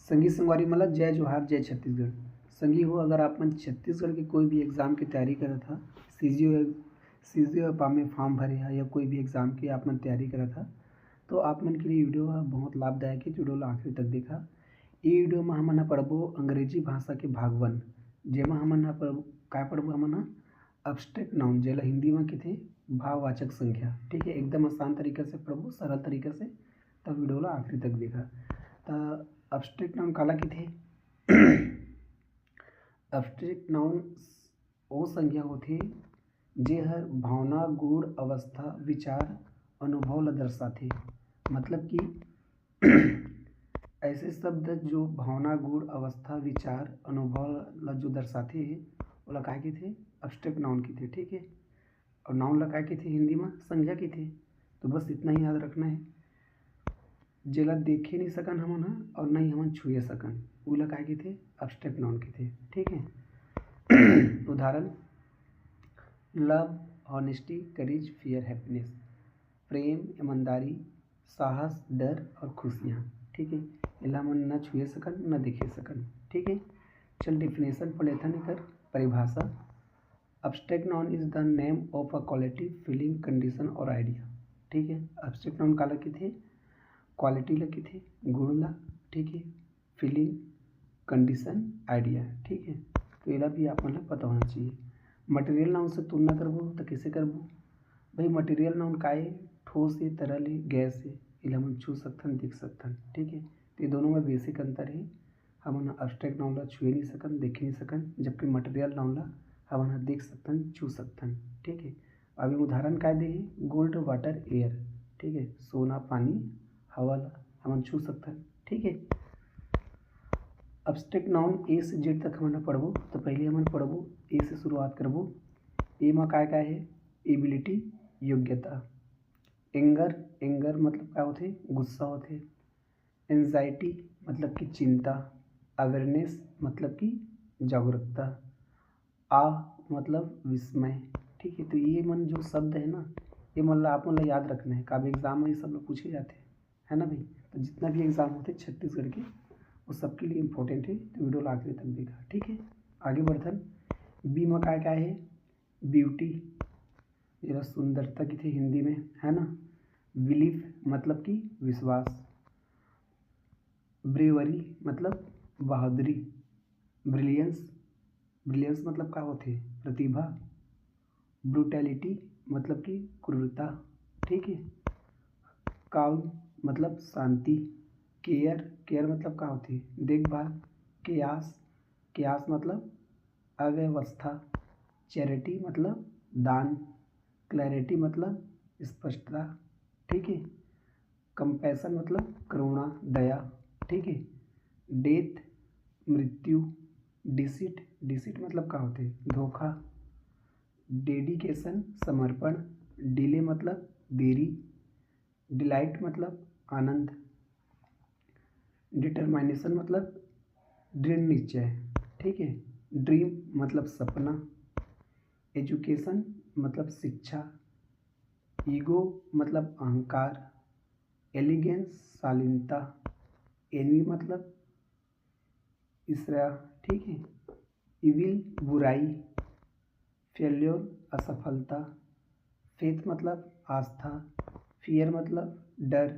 संगी संगवारी मतलब जय जोहार जय छत्तीसगढ़। संगी हो अगर आप मन छत्तीसगढ़ के कोई भी एग्ज़ाम की तैयारी करत हा, सीजीओ में फॉर्म भरे हा या कोई भी एग्ज़ाम की आप मन तैयारी करत हा, तो आप मन के लिए वीडियो हा बहुत लाभदायक है। वीडियो ला आखिरी तक देखा। ये वीडियो में हमन हा पढ़बो अंग्रेजी भाषा के भाग 1, जेमा हमन हा काय पढ़बो हमन हा एब्स्ट्रैक्ट नाउन, जेला हिंदी में कहथे भाववाचक संख्या। ठीक है, एकदम आसान तरीके से पढ़बो, सरल तरीके से। तब वीडियो ला आखिरी तक देखा। तो एब्स्ट्रैक्ट नाउन काला कहथे? एब्स्ट्रैक्ट नाउन वो संज्ञा होथे जे हर भावना, गुण, अवस्था, विचार, अनुभव ला दर्शाथे। मतलब कि ऐसे शब्द जो भावना, गुण, अवस्था, विचार, अनुभव ला जो दर्शाथे ओला काय कहथे? एब्स्ट्रैक्ट नाउन कहथे। ठीक है, और नाउन ला काय कहथे हिंदी में? संज्ञा कहथे। तो बस इतना ही याद रखना है। जेला देखे नहीं सकन हमन हा और नहीं हमन छुए सकन, ओला काय कहथे? एब्स्ट्रैक्ट नाउन कहथे। ठीक है। उदाहरण: लव, ऑनेस्टी, करेज, फियर, हैप्पीनेस। प्रेम, ईमानदारी, साहस, डर और खुशियाँ। ठीक है, एला हमन न छुए सकन न देखे सकन। ठीक है, चल डेफिनेशन पढ़ लेथन। एकर परिभाषा: abstract noun is the name of a quality, feeling, condition और आइडिया। ठीक है, एब्स्ट्रैक्ट नाउन काला कहथे? क्वालिटी ला कहथे, गुण ला। ठीक है, फीलिंग, कंडीशन, आइडिया। ठीक है, तो एला भी आप मन ला पता होना चाहिए। मटेरियल नाउन से तुलना करबो तो कैसे करबो? भाई मटेरियल नाउन का है? ठोस है, तरल है, गैस है। एला हमन छू सकथन, देख सकथन। ठीक है, तो ये दोनों में बेसिक अंतर है। हमन एब्स्ट्रैक्ट नाउन ला छुए नहीं सकन, देख नहीं सकन, जबकि मटेरियल नाउन ला हमन देख सकथन, छू सकथन। ठीक है, अभी उदाहरण काय दे है? Gold, water, air. ठीक है, सोना, पानी, हवा ला हमन छू सकथन। ठीक है, एब्स्ट्रैक्ट नाउन ए से जेड तक हमन पढ़बो। तो पहले हमन पढ़बो ए से शुरुआत करबो। ए में काय काय है? एबिलिटी, योग्यता। एंगर मतलब क्या होथे? गुस्सा होथे। एंजाइटी मतलब कि चिंता। अवेयरनेस मतलब कि जागरूकता। आ मतलब विस्मय। ठीक है, तो ये मन जो शब्द है ना, ये मन ला आप मन ला याद रखना है। काफ़ी एग्जाम में ये सब लोग पूछे जाते है ना भाई। तो जितना भी एग्जाम होते छत्तीसगढ़ के, वो सबके लिए इम्पोर्टेंट है। तो वीडियो आखिरी तक देखा। ठीक है, आगे बढ़थन। बी में काय काय है? ब्यूटी, जरा सुंदरता की थी हिंदी में, है ना। बिलीफ मतलब कि विश्वास। ब्रेवरी मतलब बहादुरी। ब्रिलियंस मतलब क्या होते? प्रतिभा। ब्रूटैलिटी मतलब कि क्रूरता। ठीक है, काल्म मतलब शांति। केयर मतलब क्या होती? देखभाल। केयास मतलब अव्यवस्था। चैरिटी मतलब दान। क्लैरिटी मतलब स्पष्टता। ठीक है, कंपैशन मतलब करुणा, दया। ठीक है, डेथ मृत्यु। डिसिट मतलब क्या होते? धोखा। डेडिकेशन समर्पण। डिले मतलब देरी। डिलाइट मतलब आनंद। डिटरमाइनेशन मतलब दृढ़ निश्चय। ठीक है, ड्रीम मतलब सपना। एजुकेशन मतलब शिक्षा। ईगो मतलब अहंकार। एलिगेंस शालीनता। एनवी मतलब ईर्ष्या। ठीक है, इविल बुराई। फेल्योर असफलता। फेथ मतलब आस्था। फियर मतलब डर।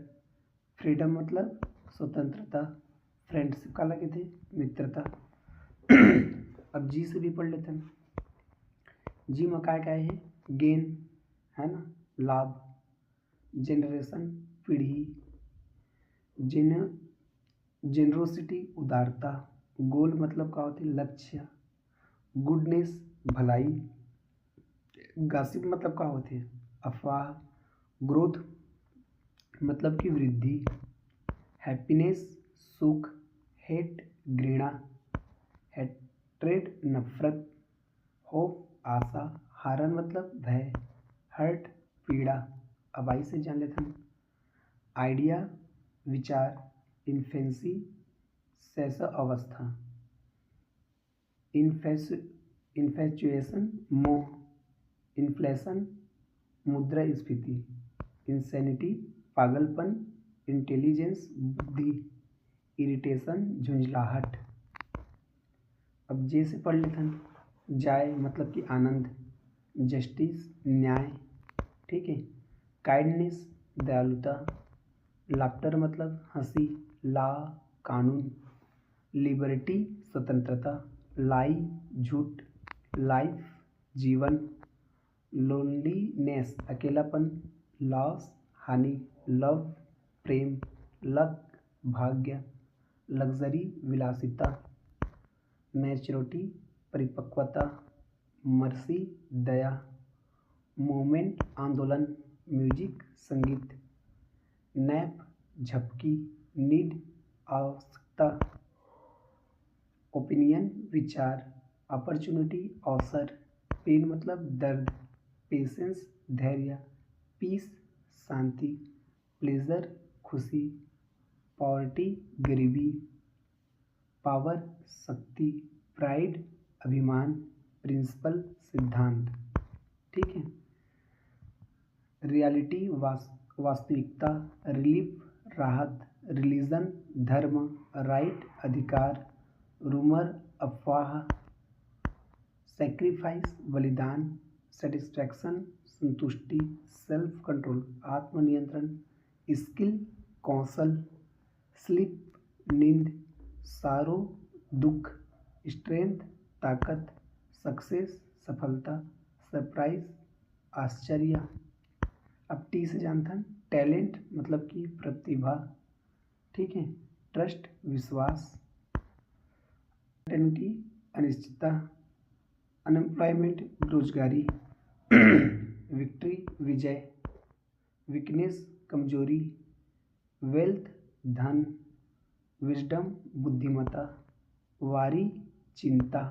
फ्रीडम मतलब स्वतंत्रता। फ्रेंडशिप काला कहथे? मित्रता। अब जी से भी पढ़ लेते हैं। जी में काय काय है? गेन, है ना, लाभ। जेनरेशन पीढ़ी। जेनरोसिटी उदारता। गोल मतलब क्या होती? लक्ष्य। गुडनेस भलाई। गॉसिप मतलब क्या होती? अफवाह। ग्रोथ मतलब कि वृद्धि। हैप्पीनेस सुख। हेट घृणा। हेट्रेड नफरत। होप आशा। हारन मतलब भय। हर्ट पीड़ा। अब आई से जान लेते हैं। आइडिया विचार। इन्फेंसी शैशव अवस्था। इन्फैचुएशन मोह। इन्फ्लेशन मुद्रास्फीति। इंसैनिटी पागलपन। इंटेलिजेंस बुद्धि। इरिटेशन झुंझलाहट। अब जे से पढ़ लेथन। जाय मतलब कि आनंद, जस्टिस न्याय, ठीक है। काइंडनेस दयालुता, लाफ्टर मतलब हंसी, लॉ कानून, लिबर्टी स्वतंत्रता, लाई झूठ, लाइफ जीवन, लोनलीनेस अकेलापन, लॉस हानि, लव प्रेम, लक भाग्य, लग्जरी विलासिता, मैच्योरिटी परिपक्वता, मर्सी दया, मूवमेंट आंदोलन, म्यूजिक संगीत, नैप झपकी, नीड आवश्यकता, ओपिनियन विचार, अपॉर्चुनिटी अवसर, पेन मतलब दर्द, पेशेंस धैर्य, पीस शांति, प्लेजर खुशी, पॉवर्टी गरीबी, पावर शक्ति, प्राइड अभिमान, प्रिंसिपल सिद्धांत, ठीक है। रियलिटी वास्तविकता, रिलीफ राहत, रिलीजन धर्म, राइट अधिकार, रूमर अफवाह, सेक्रीफाइस बलिदान, सेटिस्फैक्शन संतुष्टि, सेल्फ कंट्रोल आत्मनियंत्रण, स्किल कौशल, स्लीप नींद, सारो दुख, स्ट्रेंथ ताकत, सक्सेस सफलता, सरप्राइज आश्चर्य। अब टी से जानथन। टैलेंट मतलब कि प्रतिभा, ठीक है। ट्रस्ट विश्वास, अनसर्टेनिटी अनिश्चितता, अनएम्प्लॉयमेंट बेरोजगारी, विक्ट्री विजय, वीकनेस कमजोरी, वेल्थ धन, विजडम बुद्धिमत्ता, वारी चिंता।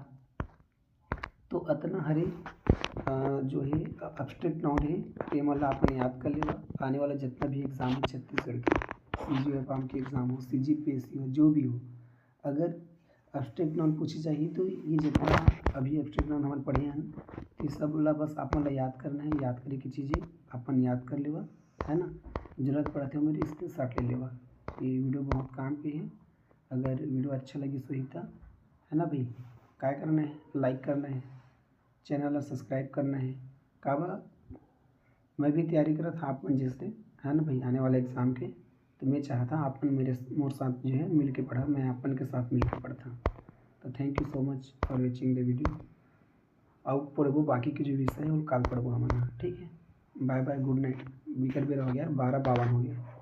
तो अतना हरे जो है एब्स्ट्रैक्ट नाउन है ये मतलब आपने याद कर लेगा। आने वाला जितना भी एग्ज़ाम है छत्तीसगढ़ के CGFAM के एग्ज़ाम हो, CGPSC हो, जो भी हो, अगर एब्स्ट्रैक्ट नाउन पूछी चाहिए तो ये जितना अभी एब्स्ट्रैक्ट नाउन हमारे पढ़े हैं ये सब वाला बस आप मतलब याद करना है। याद करे की चीज़ें अपन याद कर लेवा, है ना। जरूरत पड़ते हो मेरी स्क्रीनशॉट ले लेवा। ये वीडियो बहुत काम की है। अगर वीडियो अच्छा लगी सो ही था, है ना भाई। क्या करना है, लाइक करना है, चैनल सब्सक्राइब करना है। काबा मैं भी तैयारी कर रहा था आपन जैसे, है ना भाई, आने वाले एग्ज़ाम के। तो मैं चाहता आपन मोर साथ जो है मिल के पढ़ा, मैं अपन के साथ मिल के पढ़ता। तो thank you so much for watching the video. अब पढ़बो बाकी के जो विषय है वो कल पढ़बो हमारा, ठीक है। Bye bye, good night. बिकर बेर हो गया 12:52 हो गया।